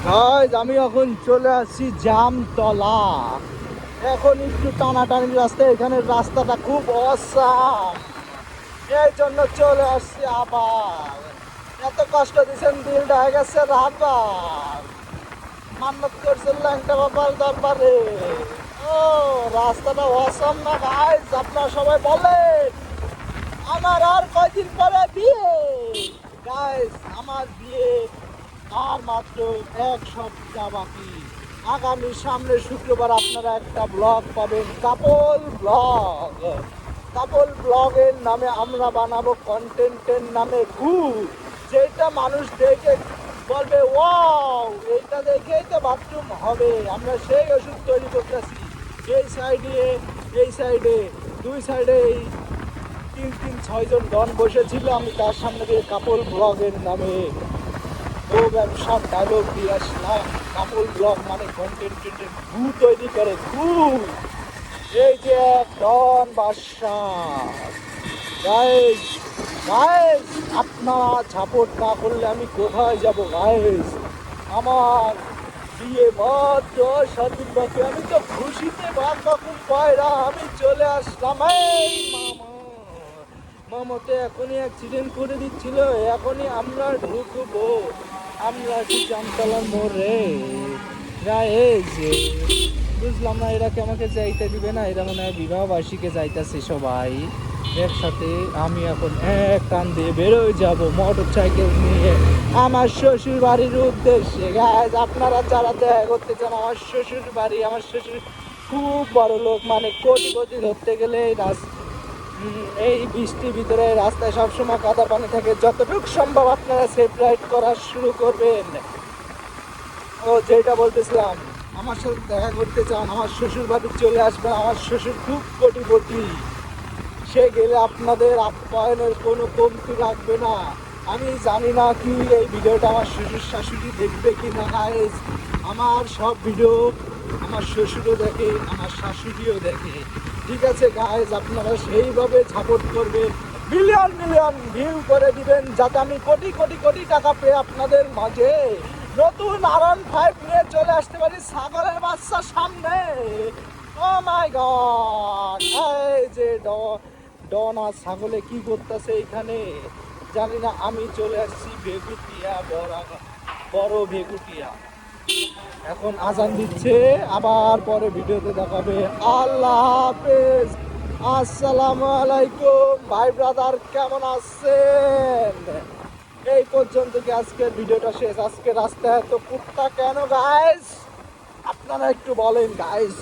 Guys আমি এখন চলে আসছি জামতলা। এখন একটু টানাটানি রাস্তা, এখানে রাস্তাটা খুব অসাম, এই জন্য চলে আসছি আবার। এত কষ্ট দিচ্ছেন, দিলটা হয়ে গেছে রাবার। মান্নত করছেন ল্যাংটা বাবার দরবারে। ও রাস্তাটা অসাম না গাইজ? আপনারা সবাই বলেন আমার আর কয়দিন পরে বিয়ে। গাইজ আমার বিয়ে আর মাত্র এক সপ্তাহ বাকি। আগামী সামনে শুক্রবার আপনারা একটা ব্লগ পাবেন, কাপল ব্লগ। কাপল ব্লগের নামে আমরা বানাবো কন্টেন্টের নামে গ্রুপ, যেটা মানুষ দেখে বলবে ওয়াও, এইটা দেখেই তো বাথরুম হবে। আমরা সেই ওষুধ তৈরি করতেছি। এই সাইডে দুই সাইডে এই 3-6 জন ডন বসেছিল, আমি তার সামনে দিয়ে কাপল ব্লগের নামে ও ব্যবসার ডায়লগ দিয়ে আসলাম। কাপল ব্লগ মানে কন্টেন্টের গু তৈরি করে গু। এই যে এক ডন বাদশাহ। গাইস গাইস আপনারা সাপোর্ট না করলে আমি কোথায় যাব গাইস? আমার বিয়ে মাত্র 7 দিন বাকি, আমি তো খুশিতে বাকুম পায়রা, আমি চলে আসলাম। এই মামাতে এখনই অ্যাক্সিডেন্ট করে দিচ্ছিল, এখনই আমরা ঢুকবো। আমরা কি জামতলার মোড়ে গাইস? বুঝলাম না, এরা কি আমাকে যাইতে দিবে না? এরা মনে হয় বিবাহ বার্ষিকে যাইতেছে সবাই একসাথে। আমি এখন এক টান দিয়ে বেরোয় যাব মোটর সাইকেল নিয়ে আমার শ্বশুর বাড়ির উদ্দেশ্যে। গাইজ আপনারা যারা দেখা করতে চান আমার শ্বশুর বাড়ি, আমার শ্বশুর খুব বড় লোক, মানে কোটি ধরতে গেলে এই বৃষ্টির ভিতরে রাস্তায় সবসময় কাদা পানি থাকে। যতটুকু সম্ভব আপনারা সেফ রাইড করা শুরু করবেন। ও যেটা বলতেছিলাম, আমার সাথে দেখা করতে চান আমার শ্বশুর বাড়ি চলে আসবেন। আমার শ্বশুর খুব কোটি, সে গেলে আপনাদের আপ্যায়নের কোনো কমতি রাখবে না। আমি জানি না কি এই ভিডিওটা আমার শ্বশুর শাশুড়ি দেখবে কি না। গাইজ আমার সব ভিডিও আমার শ্বশুরও দেখে, আমার শাশুড়িও দেখে। ঠিক আছে গাইজ, আপনারা সেইভাবে সাপোর্ট করবেন, মিলিয়ন ভিউ করে দিবেন, যাতে আমি কোটি টাকা পেয়ে আপনাদের মাঝে নতুন R15 নিয়ে চলে আসতে পারি ছাগলের বাচ্চার সামনে। ও মাই গড, এই যে ডন আর ছাগলে কি করতেছে এখানে জানি না। আমি চলে আসছি ভেগুটিয়া, বড় ভেগুটিয়া। এখন আজান দিচ্ছে, আবার পরে ভিডিওতে দেখাবে। আল্লাহ হাফেজ, আসসালামু আলাইকুম ভাই ব্রাদার, কেমন আছেন? এই পর্যন্ত কি আজকের ভিডিওটা শেষ? আজকে রাস্তায় এত কুত্তা কেন গাইস? আপনারা একটু বলেন গাইস।